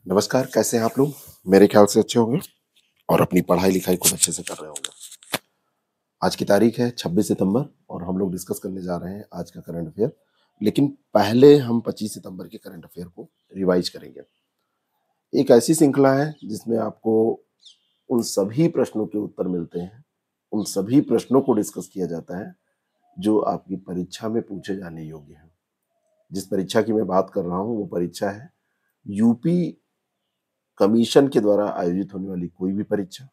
नमस्कार, कैसे हैं आप लोग? मेरे ख्याल से अच्छे होंगे और अपनी पढ़ाई-लिखाई खूब अच्छे से कर रहे होंगे। आज की तारीख है 26 सितंबर और हम लोग डिस्कस करने जा रहे हैं आज का करंट अफेयर। लेकिन पहले हम 25 सितंबर के करंट अफेयर को रिवाइज़ करेंगे। एक ऐसी श्रृंखला है जिसमें आपको उन सभी प्रश्नों के उत्तर मिलते हैं, उन सभी प्रश्नों को डिस्कस किया जाता है, जो आपकी परीक्षा में पूछे जाने योग्य हैं। जिस परीक्षा की मैं बात कर रहा हूँ, वो परीक्षा है यूपी कमीशन के द्वारा आयोजित होने वाली कोई भी परीक्षा,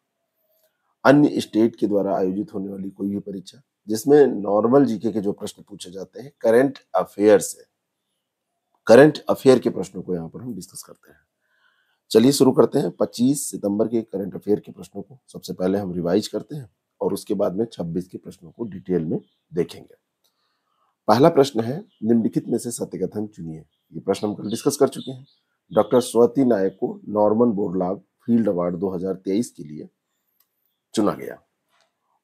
अन्य स्टेट के द्वारा आयोजित होने वाली कोई भी परीक्षा, जिसमें नॉर्मल जीके के जो प्रश्न पूछे जाते हैं करंट अफेयर के प्रश्नों को यहाँ पर हम डिस्कस करते हैं। चलिए शुरू करते हैं 25 सितंबर के करंट अफेयर के प्रश्नों को। सबसे पहले हम रिवाइज करते हैं और उसके बाद में 26 के प्रश्नों को डिटेल में देखेंगे। पहला प्रश्न है, निम्नलिखित में से सत्य कथन चुनिए। ये प्रश्न हम कल डिस्कस कर चुके हैं। डॉक्टर स्वाति नायक को नॉर्मन बोरलॉग फील्ड अवार्ड 2023 के लिए चुना गया।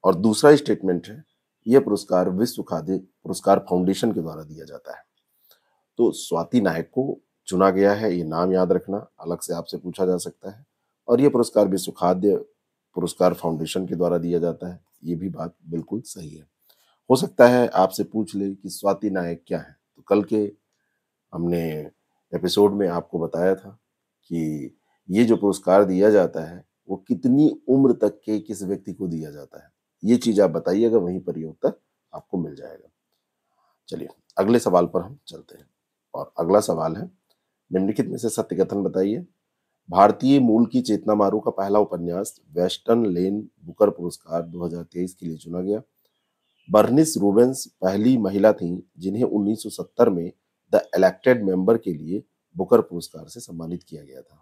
और दूसरा स्टेटमेंट है, यह पुरस्कार विश्व खाद्य पुरस्कार फाउंडेशन के द्वारा दिया जाता है। तो स्वाति नायक को चुना गया है, ये नाम याद रखना, अलग से आपसे पूछा जा सकता है। और ये पुरस्कार विश्व खाद्य पुरस्कार फाउंडेशन के द्वारा दिया जाता है, ये भी बात बिल्कुल सही है। हो सकता है आपसे पूछ ले कि स्वाति नायक क्या है, तो कल के हमने एपिसोड में आपको बताया था कि ये जो पुरस्कार दिया जाता है वो कितनी उम्र तक के किस व्यक्ति को दिया जाता है, ये चीज आप बताइएगा, वहीं पर ये उत्तर आपको मिल जाएगा। चलिए अगले सवाल पर हम चलते हैं और अगला सवाल है, निम्नलिखित में से सत्य कथन बताइए। भारतीय मूल की चेतना मारू का पहला उपन्यास वेस्टर्न लेन बुकर पुरस्कार 2023 के लिए चुना गया। बर्निस रूबेंस पहली महिला थीं जिन्हें 1970 में द इलेक्टेड मेंबर के लिए बुकर पुरस्कार से सम्मानित किया गया था।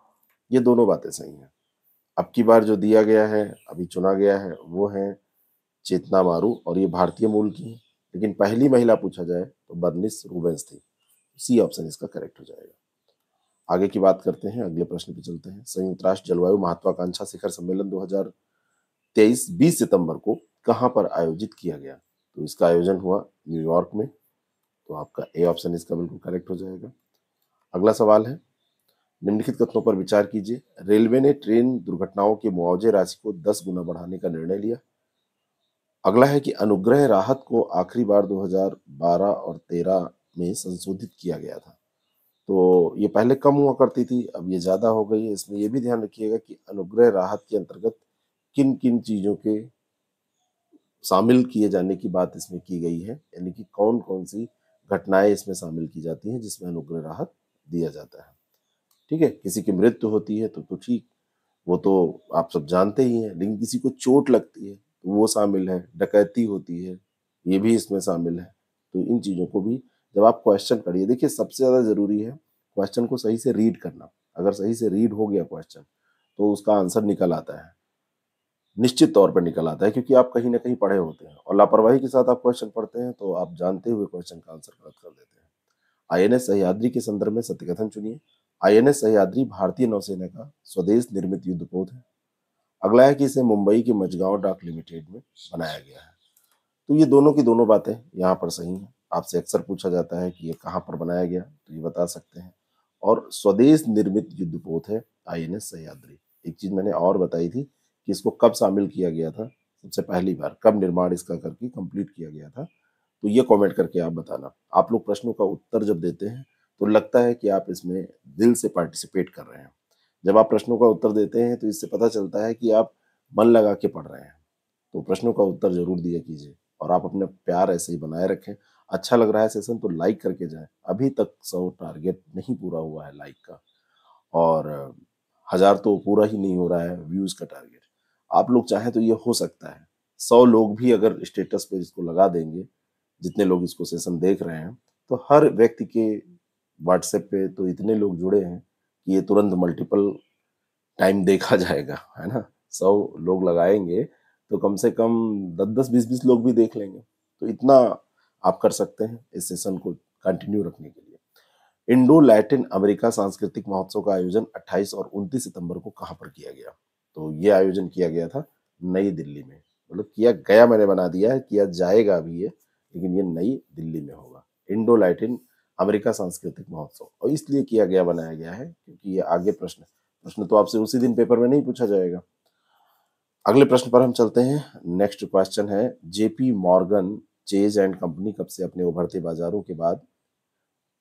ये दोनों बातें सही हैं। अब की बार जो दिया गया है, अभी चुना गया है, वो है चेतना मारू और ये भारतीय मूल की है। लेकिन पहली महिला पूछा जाए तो बर्निस रूबेंस थी। सी ऑप्शन इसका करेक्ट हो जाएगा। आगे की बात करते हैं, अगले प्रश्न पे चलते हैं। संयुक्त राष्ट्र जलवायु महत्वाकांक्षा शिखर सम्मेलन 2023 20 सितंबर को कहां पर आयोजित किया गया? तो इसका आयोजन हुआ न्यूयॉर्क में। तो आपका ए ऑप्शन इसका बिल्कुल करेक्ट हो जाएगा। अगला सवाल है, निम्नलिखित कथनों पर विचार कीजिए। रेलवे ने ट्रेन दुर्घटनाओं के मुआवजे राशि को 10 गुना बढ़ाने का निर्णय लिया। अगला है कि अनुग्रह राहत को आखिरी बार 2012 और 13 में संशोधित किया गया था। तो ये पहले कम हुआ करती थी, अब ये ज्यादा हो गई है। इसमें ये भी ध्यान रखिएगा कि अनुग्रह राहत के अंतर्गत किन किन चीजों के शामिल किए जाने की बात इसमें की गई है, यानी कि कौन कौन सी घटनाएं इसमें शामिल की जाती हैं जिसमें अनुग्रह राहत दिया जाता है। ठीक है, किसी की मृत्यु होती है तो ठीक, वो तो आप सब जानते ही हैं। लेकिन किसी को चोट लगती है तो वो शामिल है, डकैती होती है, ये भी इसमें शामिल है। तो इन चीजों को भी जब आप क्वेश्चन पढ़िए, देखिए सबसे ज्यादा जरूरी है क्वेश्चन को सही से रीड करना। अगर सही से रीड हो गया क्वेश्चन तो उसका आंसर निकल आता है, निश्चित तौर पर निकल आता है, क्योंकि आप कहीं ना कहीं पढ़े होते हैं। और लापरवाही के साथ आप क्वेश्चन पढ़ते हैं तो आप जानते हुए क्वेश्चन का आंसर गलत कर देते हैं। आईएनएस सह्याद्री के संदर्भ में सत्य कथन चुनिए। आईएनएस सह्याद्री भारतीय नौसेना का स्वदेश निर्मित युद्धपोत है। अगला है कि इसे मुंबई के मझगांव डाक लिमिटेड में बनाया गया है। तो ये दोनों की दोनों बातें यहाँ पर सही हैं। आपसे अक्सर पूछा जाता है कि ये कहाँ पर बनाया गया, तो ये बता सकते हैं। और स्वदेश निर्मित युद्धपोत है आईएनएस सह्याद्री। एक चीज मैंने और बताई थी कि इसको कब शामिल किया गया था, सबसे पहली बार कब निर्माण इसका करके कंप्लीट किया गया था, तो ये कमेंट करके आप बताना। आप लोग प्रश्नों का उत्तर जब देते हैं तो लगता है कि आप इसमें दिल से पार्टिसिपेट कर रहे हैं। जब आप प्रश्नों का उत्तर देते हैं तो इससे पता चलता है कि आप मन लगा के पढ़ रहे हैं। तो प्रश्नों का उत्तर जरूर दिया कीजिए और आप अपना प्यार ऐसे ही बनाए रखें। अच्छा लग रहा है सेशन तो लाइक करके जाएं। अभी तक 100 टारगेट नहीं पूरा हुआ है लाइक का, और 1000 तो पूरा ही नहीं हो रहा है व्यूज का टारगेट। आप लोग चाहें तो ये हो सकता है। 100 लोग भी अगर स्टेटस पे इसको लगा देंगे, जितने लोग इसको सेशन देख रहे हैं, तो हर व्यक्ति के व्हाट्सएप पे तो इतने लोग जुड़े हैं कि ये तुरंत मल्टीपल टाइम देखा जाएगा, है ना। 100 लोग लगाएंगे तो कम से कम 10-10 20-20 लोग भी देख लेंगे। तो इतना आप कर सकते हैं इस सेशन को कंटिन्यू रखने के लिए। इंडो लैटिन अमेरिका सांस्कृतिक महोत्सव का आयोजन 28 और 29 सितंबर को कहां पर किया गया? तो ये आयोजन किया गया था नई दिल्ली में। मतलब किया गया मैंने बना दिया है, किया जाएगा अभी ये, लेकिन ये नई दिल्ली में होगा। इंडो लैटिन अमेरिका सांस्कृतिक महोत्सव। और इसलिए किया गया, बनाया गया है क्योंकि ये आगे प्रश्न प्रश्न तो आपसे उसी दिन पेपर में नहीं पूछा जाएगा। अगले प्रश्न पर हम चलते हैं। नेक्स्ट क्वेश्चन है, JP Morgan chase and company कब से अपने उभरते बाजारों के बाद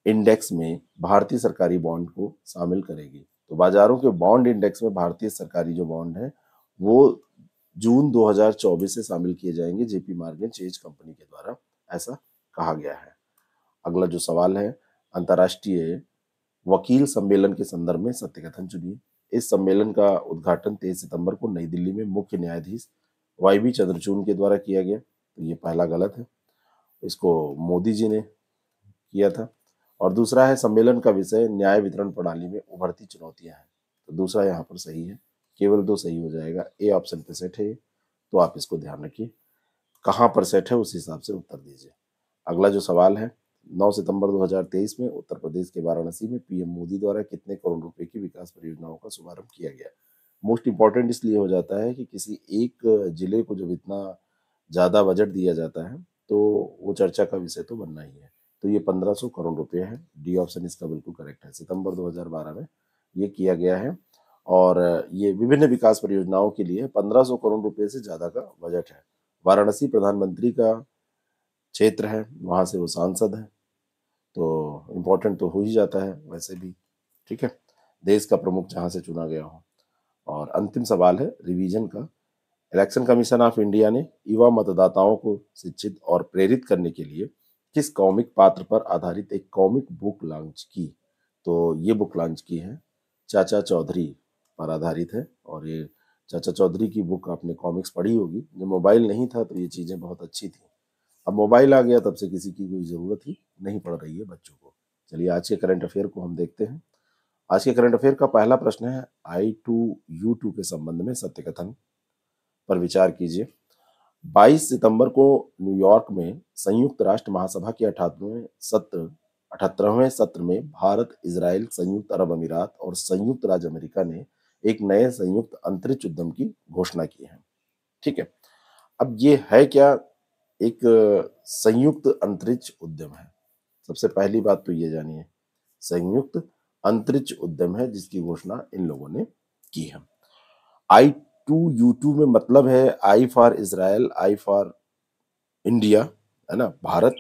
इंडेक्स में भारतीय सरकारी बॉन्ड को शामिल करेगी? तो बाजारों के बॉन्ड इंडेक्स में भारतीय सरकारी जो बॉन्ड है वो जून 2024 से शामिल किए जाएंगे जेपी मॉर्गन चेज कंपनी के द्वारा, ऐसा कहा गया है। अगला जो सवाल है, अंतर्राष्ट्रीय वकील सम्मेलन के संदर्भ में सत्य कथन चुनिए। इस सम्मेलन का उद्घाटन 23 सितंबर को नई दिल्ली में मुख्य न्यायाधीश वाई बी चंद्रचूड़ के द्वारा किया गया। तो ये पहला गलत है, इसको मोदी जी ने किया था। और दूसरा है, सम्मेलन का विषय न्याय वितरण प्रणाली में उभरती चुनौतियां हैं। तो दूसरा यहाँ पर सही है, केवल 2 सही हो जाएगा। ए ऑप्शन पे सेट है, तो आप इसको ध्यान रखिए, कहाँ पर सेट है उस हिसाब से उत्तर दीजिए। अगला जो सवाल है, 9 सितंबर 2023 में उत्तर प्रदेश के वाराणसी में पीएम मोदी द्वारा कितने करोड़ रुपए की विकास परियोजनाओं का शुभारंभ किया गया? मोस्ट इंपॉर्टेंट इसलिए हो जाता है कि किसी एक जिले को जब इतना ज्यादा बजट दिया जाता है तो वो चर्चा का विषय तो बनना ही है। तो ये 1500 करोड़ रुपए है। डी ऑप्शन इसका बिल्कुल करेक्ट है। सितंबर 2012 में ये किया गया है और ये विभिन्न विकास परियोजनाओं के लिए 1500 करोड़ रुपए से ज्यादा का बजट है। वाराणसी प्रधानमंत्री का क्षेत्र है, वहां से वो सांसद है, तो इम्पोर्टेंट तो हो ही जाता है वैसे भी, ठीक है, देश का प्रमुख जहां से चुना गया हो। और अंतिम सवाल है रिवीजन का, इलेक्शन कमीशन ऑफ इंडिया ने युवा मतदाताओं को शिक्षित और प्रेरित करने के लिए किस कॉमिक पात्र पर आधारित एक कॉमिक बुक लॉन्च की? तो ये बुक लॉन्च की है चाचा चौधरी पर आधारित है। और ये चाचा चौधरी की बुक आपने कॉमिक्स पढ़ी होगी, जब मोबाइल नहीं था तो ये चीजें बहुत अच्छी थी। अब मोबाइल आ गया तब से किसी की कोई जरूरत ही नहीं पड़ रही है बच्चों को। चलिए आज के करंट अफेयर को हम देखते हैं। आज के करंट अफेयर का पहला प्रश्न है, I2U2 के संबंध में सत्य कथन पर विचार कीजिए। 22 सितंबर को न्यूयॉर्क में संयुक्त राष्ट्र महासभा के 78वें सत्र में भारत, इजराइल, संयुक्त अरब अमीरात और संयुक्त राज्य अमेरिका ने एक नए संयुक्त अंतरिक्ष उद्यम की घोषणा की है। ठीक है, अब ये है क्या? एक संयुक्त अंतरिक्ष उद्यम है। सबसे पहली बात तो ये जानिए, संयुक्त अंतरिक्ष उद्यम है जिसकी घोषणा इन लोगों ने की है। I2U2 में मतलब है I for Israel, I for India, है ना, भारत,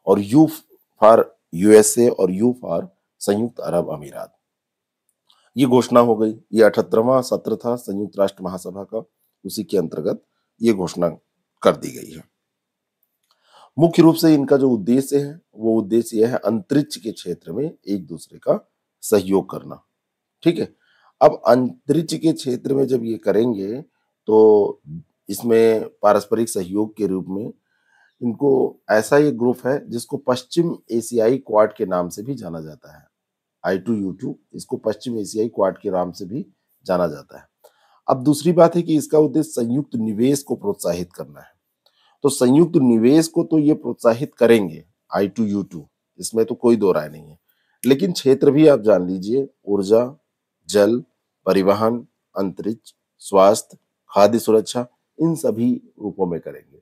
और यू फॉर यूएसए और यू फॉर संयुक्त अरब अमीरात। ये घोषणा हो गई। ये 78वां सत्र था संयुक्त राष्ट्र महासभा का, उसी के अंतर्गत ये घोषणा कर दी गई है। मुख्य रूप से इनका जो उद्देश्य है वो उद्देश्य यह है अंतरिक्ष के क्षेत्र में एक दूसरे का सहयोग करना। ठीक है, अब अंतरिक्ष के क्षेत्र में जब ये करेंगे तो इसमें पारस्परिक सहयोग के रूप में इनको, ऐसा ये ग्रुप है जिसको पश्चिम एशियाई क्वाड के नाम से भी जाना जाता है। I2U2 इसको पश्चिम एशियाई क्वाड के नाम से भी जाना जाता है। अब दूसरी बात है कि इसका उद्देश्य संयुक्त निवेश को प्रोत्साहित करना है। तो संयुक्त निवेश को तो ये प्रोत्साहित करेंगे I2U2, इसमें तो कोई दो राय नहीं है। लेकिन क्षेत्र भी आप जान लीजिए, ऊर्जा, जल, परिवहन, अंतरिक्ष, स्वास्थ्य, खाद्य सुरक्षा, इन सभी रूपों में करेंगे।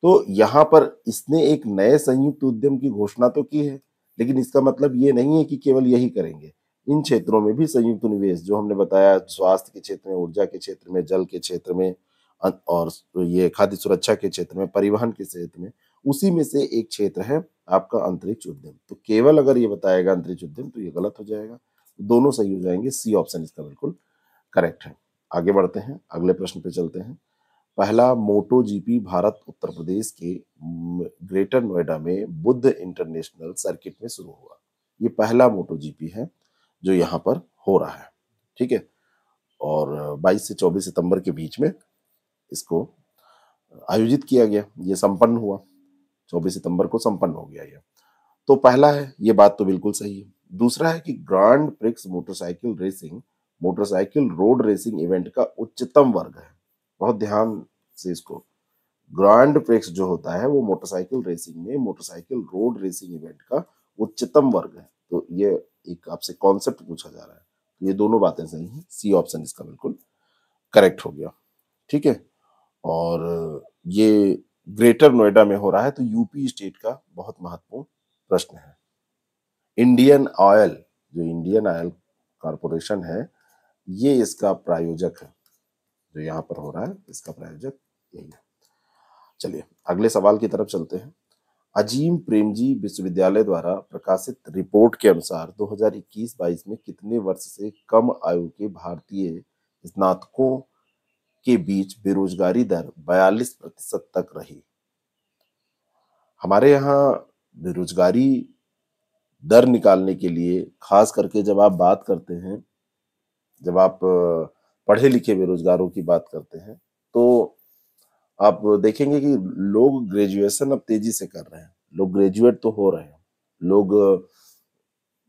तो यहाँ पर इसने एक नए संयुक्त उद्यम की घोषणा तो की है, लेकिन इसका मतलब ये नहीं है कि केवल यही करेंगे। इन क्षेत्रों में भी संयुक्त निवेश, जो हमने बताया, स्वास्थ्य के क्षेत्र में, ऊर्जा के क्षेत्र में, जल के क्षेत्र में, और ये खाद्य सुरक्षा के क्षेत्र में, परिवहन के क्षेत्र में, उसी में से एक क्षेत्र है आपका अंतरिक्ष उद्यम। तो केवल अगर ये बताएगा अंतरिक्ष उद्यम तो ये गलत हो जाएगा। दोनों सही हो जाएंगे। सी ऑप्शन इसका बिल्कुल करेक्ट है। आगे बढ़ते हैं, अगले प्रश्न पे चलते हैं। पहला मोटो जीपी भारत उत्तर प्रदेश के ग्रेटर नोएडा में बुद्ध इंटरनेशनल सर्किट में शुरू हुआ। ये पहला मोटो जीपी है जो यहाँ पर हो रहा है। ठीक है, और 22 से 24 सितंबर के बीच में इसको आयोजित किया गया। ये संपन्न हुआ, 24 सितंबर को संपन्न हो गया ये। तो पहला है, ये बात तो बिल्कुल सही है। दूसरा है कि grand prix motorcycle racing motorcycle road racing event का उच्चतम वर्ग है। बहुत ध्यान से इसको, ग्रांड प्रिक्स जो होता है वो मोटरसाइकिल रेसिंग में मोटरसाइकिल रोड रेसिंग इवेंट का उच्चतम वर्ग है। तो ये एक आपसे कॉन्सेप्ट पूछा जा रहा है, तो ये दोनों बातें सही हैं। सी ऑप्शन इसका बिल्कुल करेक्ट हो गया। ठीक है, और ये ग्रेटर नोएडा में हो रहा है, तो यूपी स्टेट का बहुत महत्वपूर्ण प्रश्न है। इंडियन ऑयल, जो इंडियन ऑयल कॉरपोरेशन है, ये इसका प्रायोजक है। जो यहाँ पर हो रहा है इसका प्रायोजक यही है। चलिए अगले सवाल की तरफ चलते हैं। अजीम प्रेमजी विश्वविद्यालय द्वारा प्रकाशित रिपोर्ट के अनुसार 2021-22 में कितने वर्ष से कम आयु के भारतीय स्नातकों के बीच बेरोजगारी दर 42% तक रही? हमारे यहाँ बेरोजगारी दर निकालने के लिए खास करके जब आप बात करते हैं, जब आप पढ़े लिखे बेरोजगारों की बात करते हैं, तो आप देखेंगे कि लोग ग्रेजुएशन अब तेजी से कर रहे हैं, लोग ग्रेजुएट तो हो रहे हैं, लोग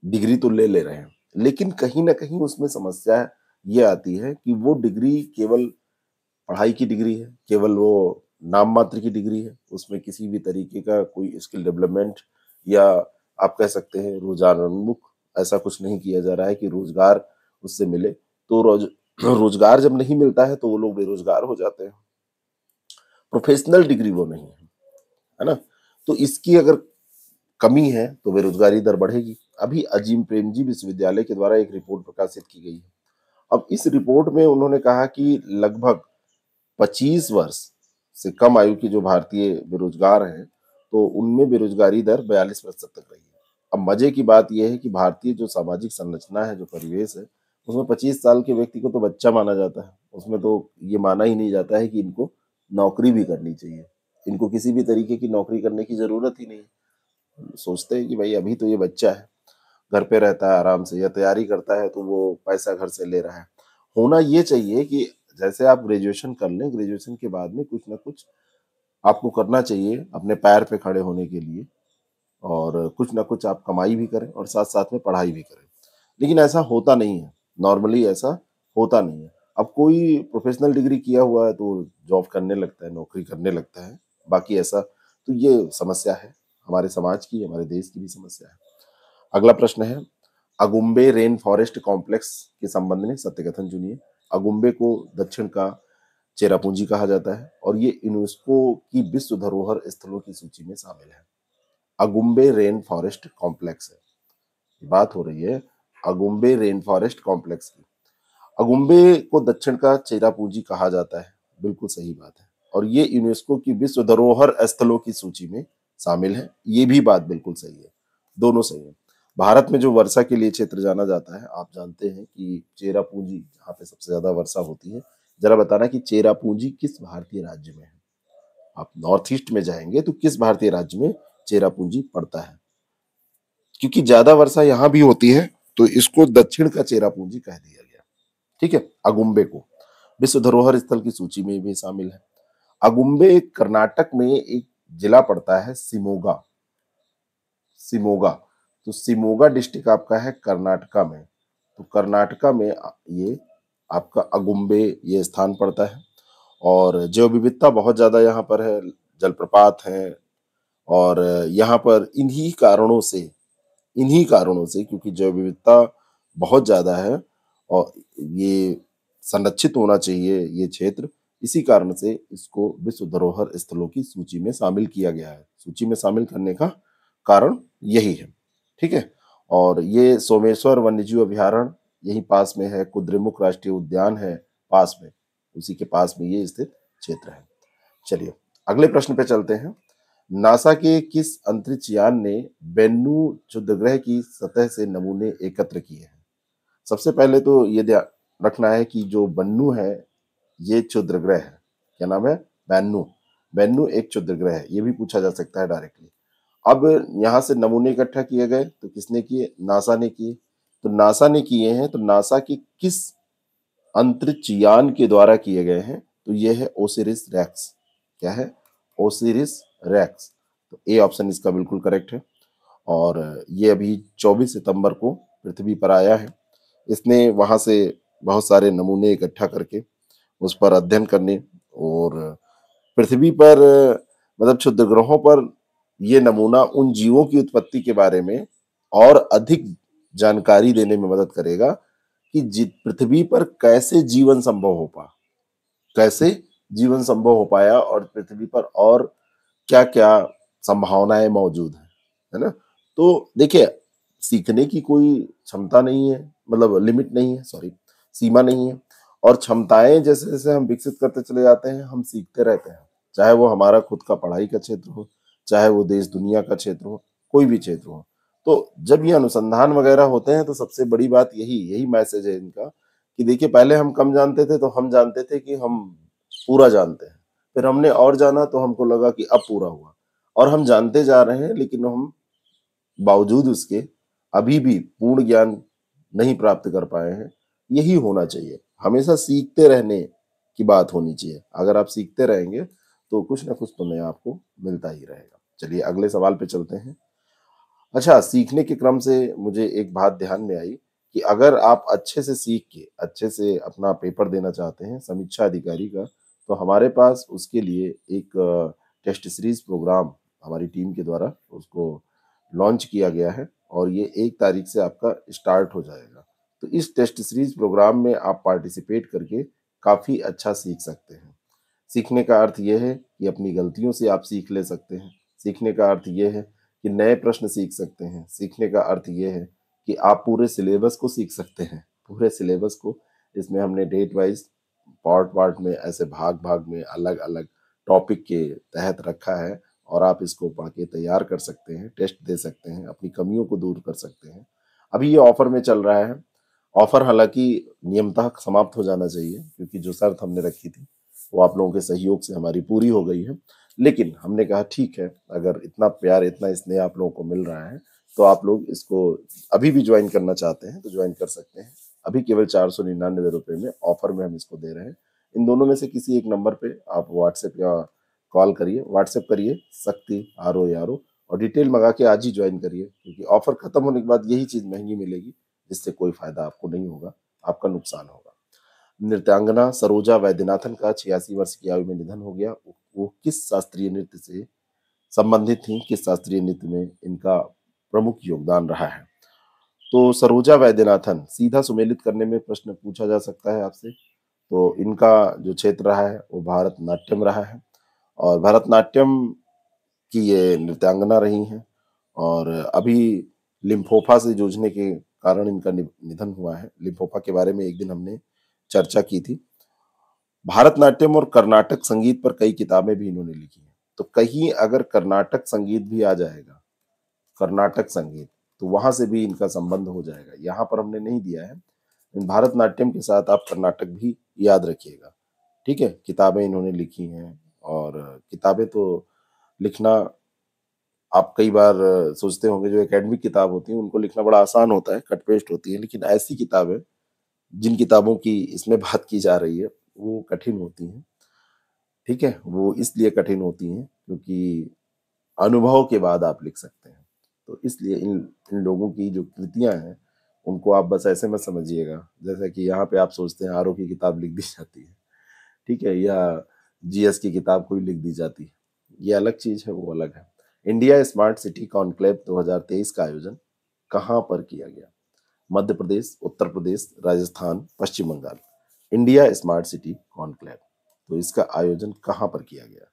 डिग्री तो ले रहे हैं, लेकिन कहीं ना कहीं उसमें समस्या ये आती है कि वो डिग्री केवल पढ़ाई की डिग्री है, केवल वो नाम मात्र की डिग्री है, उसमें किसी भी तरीके का कोई स्किल डेवलपमेंट या आप कह सकते हैं रोजगारोन्मुख ऐसा कुछ नहीं किया जा रहा है कि रोजगार उससे मिले। तो रोजगार जब नहीं मिलता है तो वो लोग बेरोजगार हो जाते हैं, प्रोफेशनल डिग्री वो नहीं है ना। तो इसकी अगर कमी है तो बेरोजगारी दर बढ़ेगी। अभी अजीम प्रेमजी विश्वविद्यालय के द्वारा एक रिपोर्ट प्रकाशित की गई है। अब इस रिपोर्ट में उन्होंने कहा कि लगभग 25 वर्ष से कम आयु के जो भारतीय बेरोजगार हैं, तो उनमें बेरोजगारी दर 42% तक रही है। अब मजे की बात यह है कि भारतीय जो सामाजिक संरचना है, जो परिवेश है, उसमें 25 साल के व्यक्ति को तो बच्चा माना जाता है। उसमें तो ये माना ही नहीं जाता है कि इनको नौकरी भी करनी चाहिए, इनको किसी भी तरीके की नौकरी करने की जरूरत ही नहीं है। सोचते हैं कि भाई अभी तो ये बच्चा है, घर पे रहता है आराम से या तैयारी करता है तो वो पैसा घर से ले रहा है। होना ये चाहिए कि जैसे आप ग्रेजुएशन कर लें, ग्रेजुएशन के बाद में कुछ ना कुछ आपको करना चाहिए अपने पैर पे खड़े होने के लिए, और कुछ ना कुछ आप कमाई भी करें और साथ साथ में पढ़ाई भी करें। लेकिन ऐसा होता नहीं है, नॉर्मली ऐसा होता नहीं है। अब कोई प्रोफेशनल डिग्री किया हुआ है तो जॉब करने लगता है, नौकरी करने लगता है, बाकी ऐसा तो ये समस्या है हमारे समाज की, हमारे देश की भी समस्या है। अगला प्रश्न है, अगुम्बे रेन फॉरेस्ट कॉम्प्लेक्स के संबंध में सत्य कथन चुनिए। अगुम्बे को दक्षिण का चेरापूंजी कहा जाता है और ये यूनेस्को की विश्व धरोहर स्थलों की सूची में शामिल है। अगुम्बे रेन फॉरेस्ट कॉम्प्लेक्स है, बात हो रही है अगुम्बे रेन फॉरेस्ट कॉम्प्लेक्स की। अगुम्बे को दक्षिण का चेरापूंजी कहा जाता है, बिल्कुल सही बात है, और ये यूनेस्को की विश्व धरोहर स्थलों की सूची में शामिल है। ये भी बात बिल्कुल सही है, दोनों सही है। भारत में जो वर्षा के लिए क्षेत्र जाना जाता है, आप जानते हैं कि चेरापूंजी जहाँ पे सबसे ज्यादा वर्षा होती है। जरा बताना कि चेरापूंजी किस भारतीय राज्य में है? आप नॉर्थ ईस्ट में जाएंगे तो किस भारतीय राज्य में चेरापूंजी पड़ता है? क्योंकि ज्यादा वर्षा यहाँ भी होती है तो इसको दक्षिण का चेरापूंजी कह दिया गया। ठीक है, अगुम्बे को विश्व धरोहर स्थल की सूची में भी शामिल है। अगुम्बे कर्नाटक में एक जिला पड़ता है शिमोगा। शिमोगा, तो शिमोगा डिस्ट्रिक्ट आपका है कर्नाटका में, तो कर्नाटका में ये आपका अगुम्बे ये स्थान पड़ता है। और जैव विविधता बहुत ज्यादा यहाँ पर है, जलप्रपात है, और यहाँ पर इन्हीं कारणों से क्योंकि जैव विविधता बहुत ज्यादा है और ये संरक्षित होना चाहिए ये क्षेत्र, इसी कारण से इसको विश्व धरोहर स्थलों की सूची में शामिल किया गया है। सूची में शामिल करने का कारण यही है। ठीक है, और ये सोमेश्वर वन्यजीव अभयारण्य यही पास में है, कुद्रेमुख राष्ट्रीय उद्यान है पास में, उसी के पास में ये स्थित क्षेत्र है। चलिए अगले प्रश्न पे चलते हैं। नासा के किस अंतरिक्ष यान ने बेन्नू क्षुद्रग्रह की सतह से नमूने एकत्र किए हैं? सबसे पहले तो ये ध्यान रखना है कि जो बन्नू है ये क्षुद्रग्रह है। क्या नाम है? बेन्नू। बेन्नू एक क्षुद्रग्रह है, ये भी पूछा जा सकता है डायरेक्टली। अब यहाँ से नमूने इकट्ठा किए गए तो किसने किए? नासा ने किए। तो नासा ने किए हैं, तो नासा की किस अंतरिक्ष यान के द्वारा किए गए हैं? तो ये है ओसिरिस रेक्स। क्या है? Osiris Rex. तो ए ऑप्शन इसका बिल्कुल करेक्ट है। और ये अभी 24 सितंबर को पृथ्वी पर आया है। इसने वहां से बहुत सारे नमूने इकट्ठा करके उस पर अध्ययन करने और पृथ्वी पर मतलब क्षुद्र ग्रहों पर ये नमूना उन जीवों की उत्पत्ति के बारे में और अधिक जानकारी देने में मदद करेगा कि पृथ्वी पर कैसे जीवन संभव हो पा कैसे जीवन संभव हो पाया और पृथ्वी पर और क्या क्या संभावनाएं मौजूद है ना। तो देखिए सीखने की कोई क्षमता नहीं है, मतलब लिमिट नहीं है, सॉरी, सीमा नहीं है। और क्षमताएं जैसे जैसे हम विकसित करते चले जाते हैं, हम सीखते रहते हैं, चाहे वो हमारा खुद का पढ़ाई का क्षेत्र हो, चाहे वो देश दुनिया का क्षेत्र हो, कोई भी क्षेत्र हो। तो जब ये अनुसंधान वगैरह होते हैं तो सबसे बड़ी बात यही यही मैसेज है इनका, कि देखिए पहले हम कम जानते थे तो हम जानते थे कि हम पूरा जानते हैं, फिर हमने और जाना तो हमको लगा कि अब पूरा हुआ, और हम जानते जा रहे हैं, लेकिन हम बावजूद उसके अभी भी पूर्ण ज्ञान नहीं प्राप्त कर पाए हैं। यही होना चाहिए, हमेशा सीखते रहने की बात होनी चाहिए। अगर आप सीखते रहेंगे तो कुछ ना कुछ तो नया आपको मिलता ही रहेगा। चलिए अगले सवाल पे चलते हैं। अच्छा, सीखने के क्रम से मुझे एक बात ध्यान में आई कि अगर आप अच्छे से सीख के अच्छे से अपना पेपर देना चाहते हैं समीक्षा अधिकारी का, तो हमारे पास उसके लिए एक टेस्ट सीरीज प्रोग्राम हमारी टीम के द्वारा उसको लॉन्च किया गया है, और ये 1 तारीख से आपका स्टार्ट हो जाएगा। तो इस टेस्ट सीरीज प्रोग्राम में आप पार्टिसिपेट करके काफ़ी अच्छा सीख सकते हैं। सीखने का अर्थ ये है कि अपनी गलतियों से आप सीख ले सकते हैं। सीखने का अर्थ ये है कि नए प्रश्न सीख सकते हैं। सीखने का अर्थ ये है कि आप पूरे सिलेबस को सीख सकते हैं। पूरे सिलेबस को, इसमें हमने डेट वाइज पार्ट पार्ट में ऐसे भाग भाग में अलग अलग टॉपिक के तहत रखा है, और आप इसको पढ़ के तैयार कर सकते हैं, टेस्ट दे सकते हैं, अपनी कमियों को दूर कर सकते हैं। अभी ये ऑफर में चल रहा है। ऑफर हालांकि नियमतः समाप्त हो जाना चाहिए, क्योंकि जो शर्त हमने रखी थी वो आप लोगों के सहयोग से हमारी पूरी हो गई है। लेकिन हमने कहा ठीक है, अगर इतना प्यार इतना स्नेह आप लोगों को मिल रहा है तो आप लोग इसको अभी भी ज्वाइन करना चाहते हैं तो ज्वाइन कर सकते हैं। अभी केवल 499 रुपए में ऑफर में हम इसको दे रहे हैं। इन दोनों में से किसी एक नंबर पे आप व्हाट्सएप या कॉल करिए, व्हाट्सएप करिए शक्ति RO और डिटेल मंगा के आज ही ज्वाइन करिए, क्योंकि ऑफर खत्म होने के बाद यही चीज महंगी मिलेगी, जिससे कोई फायदा आपको नहीं होगा, आपका नुकसान होगा। नृत्यांगना सरोजा वैद्यनाथन का 86 वर्ष की आयु में निधन हो गया। वो किस शास्त्रीय नृत्य से संबंधित थी, किस शास्त्रीय नृत्य में इनका प्रमुख योगदान रहा है? तो सरोजा वैद्यनाथन, सीधा सुमेलित करने में प्रश्न पूछा जा सकता है आपसे, तो इनका जो क्षेत्र रहा है वो भारतनाट्यम रहा है, और भरतनाट्यम की ये नृत्यांगना रही हैं, और अभी लिम्फोफा से जूझने के कारण इनका निधन हुआ है। लिम्फोफा के बारे में एक दिन हमने चर्चा की थी। भारतनाट्यम और कर्नाटक संगीत पर कई किताबें भी इन्होंने लिखी हैं। तो कहीं अगर कर्नाटक संगीत भी आ जाएगा, कर्नाटक संगीत, तो वहां से भी इनका संबंध हो जाएगा। यहाँ पर हमने नहीं दिया है, लेकिन भारतनाट्यम के साथ आप कर्नाटक भी याद रखिएगा। ठीक है, किताबें इन्होंने लिखी हैं, और किताबें तो लिखना आप कई बार सोचते होंगे जो एकेडमिक किताब होती है उनको लिखना बड़ा आसान होता है, कट पेस्ट होती है, लेकिन ऐसी किताबें, जिन किताबों की इसमें बात की जा रही है, वो कठिन होती हैं। ठीक है, वो इसलिए कठिन होती हैं क्योंकि अनुभव के बाद आप लिख सकते हैं। तो इसलिए इन इन लोगों की जो कृतियां हैं उनको आप बस ऐसे मत समझिएगा जैसा कि यहाँ पे आप सोचते हैं RO की किताब लिख दी जाती है, ठीक है, या GS की किताब कोई लिख दी जाती है। ये अलग चीज है, वो अलग है। इंडिया स्मार्ट सिटी कॉन्क्लेव 2023 का आयोजन कहाँ पर किया गया? Madhya Pradesh, Uttar Pradesh, Rajasthan, Paschim Bangal. India smart city conclave, तो इसका आयोजन कहाँ पर किया गया?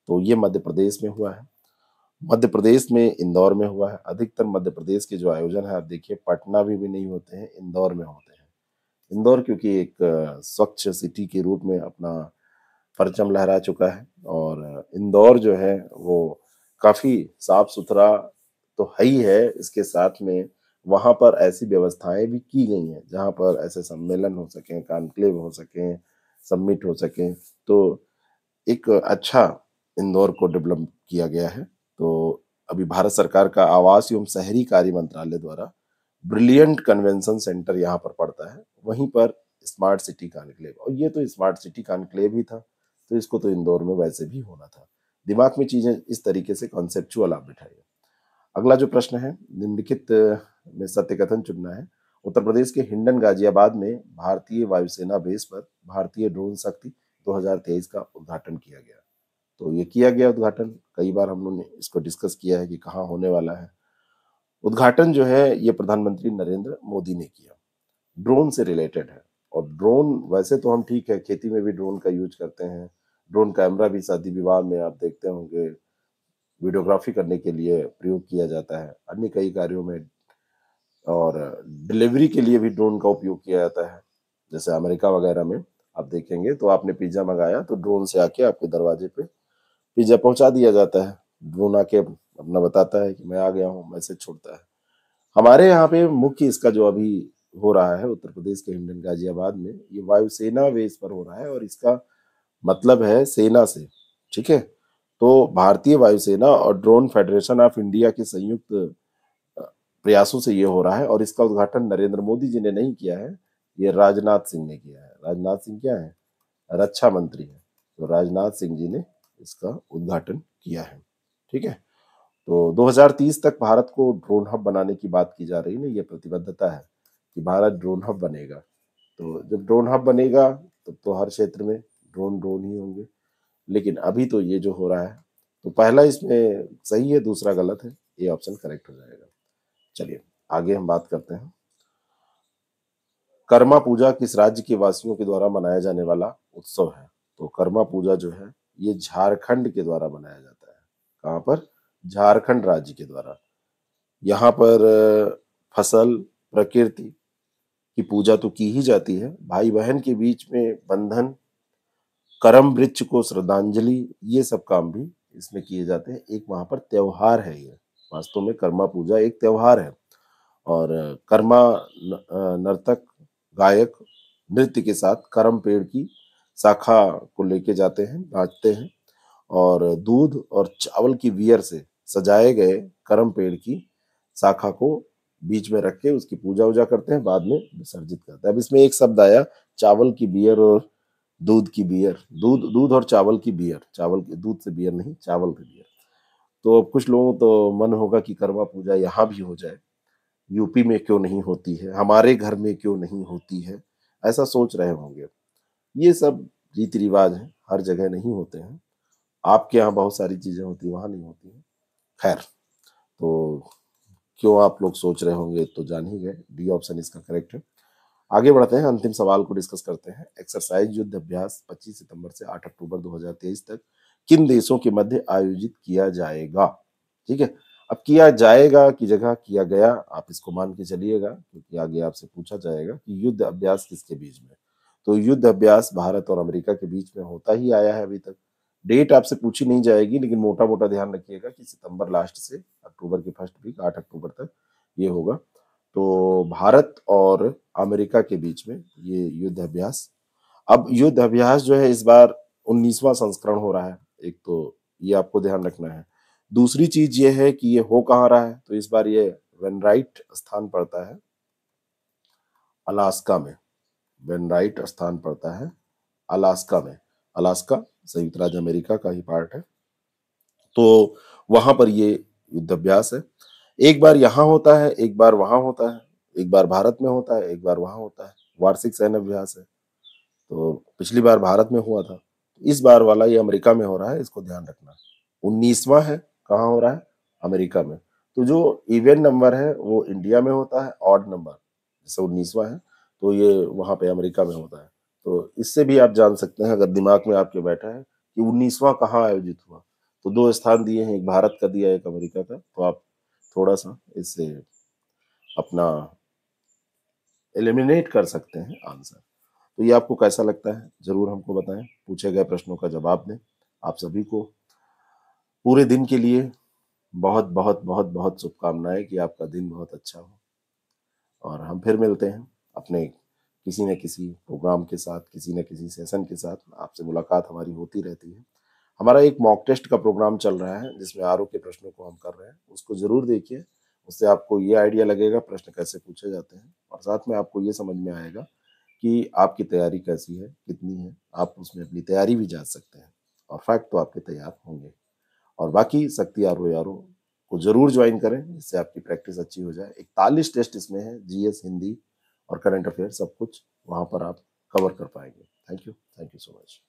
तो ये मध्य प्रदेश में हुआ है। मध्य प्रदेश में इंदौर में हुआ है। अधिकतर मध्य प्रदेश के जो आयोजन है आप देखिए पटना में भी नहीं होते हैं, इंदौर में होते हैं। इंदौर क्योंकि एक स्वच्छ सिटी के रूप में अपना परचम लहरा चुका है, और इंदौर जो है वो काफी साफ सुथरा तो है ही है, इसके साथ में वहां पर ऐसी व्यवस्थाएं भी की गई हैं जहां पर ऐसे सम्मेलन हो सकें, कॉन्क्लेव हो सकें, समिट हो सकें। तो एक अच्छा इंदौर को डेवलप किया गया है। तो अभी भारत सरकार का आवास एवं शहरी कार्य मंत्रालय द्वारा ब्रिलियंट कन्वेंशन सेंटर यहाँ पर पड़ता है, वहीं पर स्मार्ट सिटी कॉन्क्लेव, और ये तो स्मार्ट सिटी कॉन्क्लेव ही था, तो इसको तो इंदौर में वैसे भी होना था। दिमाग में चीजें इस तरीके से कॉन्सेप्चुअल आप बिठाइए। अगला जो प्रश्न है, निम्नलिखित में सत्य कथन चुनना है। उत्तर प्रदेश के हिंडन गाजियाबाद में भारतीय वायुसेना बेस पर भारतीय ड्रोन शक्ति 2023 का उद्घाटन किया गया। तो ये किया गया उद्घाटन, कई बार हम लोगों ने इसको डिस्कस किया है कि कहाँ होने वाला है। उद्घाटन जो है ये प्रधानमंत्री नरेंद्र मोदी ने किया, ड्रोन से रिलेटेड है। और ड्रोन वैसे तो हम ठीक है, खेती में भी ड्रोन का यूज करते हैं, ड्रोन कैमरा भी शादी विवाह में आप देखते होंगे वीडियोग्राफी करने के लिए प्रयोग किया जाता है, अन्य कई कार्यों में और डिलीवरी के लिए भी ड्रोन का उपयोग किया जाता है। जैसे अमेरिका वगैरह में आप देखेंगे तो आपने पिज्जा मंगाया तो ड्रोन से आके आपके दरवाजे पे पिज्जा पहुंचा दिया जाता है। ड्रोन आके अपना बताता है कि मैं आ गया हूँ, मैसेज छोड़ता है। हमारे यहाँ पे मुख्य इसका जो अभी हो रहा है उत्तर प्रदेश के हिंडन गाजियाबाद में, ये वायुसेना बेस पर हो रहा है और इसका मतलब है सेना से। ठीक है, तो भारतीय वायुसेना और ड्रोन फेडरेशन ऑफ इंडिया के संयुक्त प्रयासों से ये हो रहा है और इसका उद्घाटन नरेंद्र मोदी जी ने नहीं किया है, ये राजनाथ सिंह ने किया है। राजनाथ सिंह क्या है? रक्षा मंत्री है। तो राजनाथ सिंह जी ने इसका उद्घाटन किया है। ठीक है, तो 2030 तक भारत को ड्रोन हब बनाने की बात की जा रही है ना, ये प्रतिबद्धता है कि भारत ड्रोन हब बनेगा। तो जब ड्रोन हब बनेगा तब तो हर क्षेत्र में ड्रोन ड्रोन ही होंगे। लेकिन अभी तो ये जो हो रहा है, तो पहला इसमें सही है, दूसरा गलत है, ये ऑप्शन करेक्ट हो जाएगा। चलिए आगे हम बात करते हैं। कर्मा पूजा किस राज्य के वासियों के द्वारा मनाया जाने वाला उत्सव है? तो कर्मा पूजा जो है ये झारखंड के द्वारा मनाया जाता है। कहाँ पर? झारखंड राज्य के द्वारा। यहाँ पर फसल, प्रकृति की पूजा तो की ही जाती है, भाई बहन के बीच में बंधन, करम वृक्ष को श्रद्धांजलि, ये सब काम भी इसमें किए जाते हैं। एक वहां पर त्योहार है ये, वास्तव में कर्मा पूजा एक त्योहार है। और कर्मा नर्तक, गायक नृत्य के साथ करम पेड़ की शाखा को लेके जाते हैं, नाचते हैं और दूध और चावल की बियर से सजाए गए करम पेड़ की शाखा को बीच में रख के उसकी पूजा वूजा करते हैं, बाद में विसर्जित करते हैं। अब इसमें एक शब्द आया, चावल की बियर और दूध की बियर। दूध दूध और चावल की बियर, चावल की दूध से बियर नहीं, चावल की बियर। तो अब कुछ लोगों तो मन होगा कि कर्मा पूजा यहाँ भी हो जाए, यूपी में क्यों नहीं होती है, हमारे घर में क्यों नहीं होती है, ऐसा सोच रहे होंगे। ये सब रीति रिवाज है, हर जगह नहीं होते हैं। आपके यहाँ बहुत सारी चीजें होती है, वहां नहीं होती है। खैर, तो क्यों आप लोग सोच रहे होंगे तो जान ही गए, डी ऑप्शन इसका करेक्ट है। आगे बढ़ते हैं, अंतिम सवाल को डिस्कस करते हैं। एक्सरसाइज युद्ध अभ्यास 25 सितंबर से 8 अक्टूबर 2023 तक किन देशों के मध्य आयोजित किया जाएगा? ठीक है, अब किया जाएगा की जगह किया गया, आप इसको मान के चलिएगा, क्योंकि आगे आपसे पूछा जाएगा कि युद्ध अभ्यास किसके बीच में। तो युद्ध अभ्यास भारत और अमेरिका के बीच में होता ही आया है अभी तक। डेट आपसे पूछी नहीं जाएगी, लेकिन मोटा मोटा ध्यान रखिएगा कि सितंबर लास्ट से अक्टूबर की फर्स्ट वीक 8 अक्टूबर तक ये होगा। तो भारत और अमेरिका के बीच में ये युद्ध अभ्यास, अब युद्ध अभ्यास जो है इस बार 19वां संस्करण हो रहा है। एक तो ये आपको ध्यान रखना है। दूसरी चीज ये है कि ये हो कहाँ रहा है, तो इस बार ये वेनराइट स्थान पड़ता है अलास्का में। वेनराइट स्थान पड़ता है अलास्का में। अलास्का संयुक्त राज्य अमेरिका का ही पार्ट है। तो वहां पर ये युद्ध अभ्यास है। एक बार यहाँ होता है, एक बार वहां होता है, एक बार भारत में होता है, एक बार वहां होता है। वार्षिक सैन्य अभ्यास है। तो पिछली बार भारत में हुआ था, इस बार वाला ये अमेरिका में हो रहा है, इसको ध्यान रखना। 19वां है, कहाँ हो रहा है? अमेरिका में। तो जो इवन नंबर है वो इंडिया में होता है, ऑड नंबर जैसे 19वां है तो ये वहां पे अमेरिका में होता है। तो इससे भी आप जान सकते हैं, अगर दिमाग में आपके बैठा है कि 19वां कहाँ आयोजित हुआ, तो दो स्थान दिए हैं, एक भारत का दिया है, एक अमेरिका का, तो आप थोड़ा सा इससे अपना एलिमिनेट कर सकते हैं आंसर। तो ये आपको कैसा लगता है जरूर हमको बताएं। पूछे गए प्रश्नों का जवाब दें। आप सभी को पूरे दिन के लिए बहुत बहुत बहुत बहुत शुभकामनाएं कि आपका दिन बहुत अच्छा हो। और हम फिर मिलते हैं अपने किसी न किसी प्रोग्राम के साथ, किसी न किसी सेशन के साथ। आपसे मुलाकात हमारी होती रहती है। हमारा एक मॉक टेस्ट का प्रोग्राम चल रहा है जिसमें आरओ के प्रश्नों को हम कर रहे हैं, उसको जरूर देखिए। उससे आपको ये आइडिया लगेगा प्रश्न कैसे पूछे जाते हैं, और साथ में आपको ये समझ में आएगा कि आपकी तैयारी कैसी है, कितनी है। आप उसमें अपनी तैयारी भी जांच सकते हैं और फैक्ट तो आपके तैयार होंगे। और बाकी शक्ति आरो यारो को जरूर ज्वाइन करें, जिससे आपकी प्रैक्टिस अच्छी हो जाए। 41 टेस्ट इसमें है, जीएस, हिंदी और करंट अफेयर, सब कुछ वहां पर आप कवर कर पाएंगे। Thank you so much.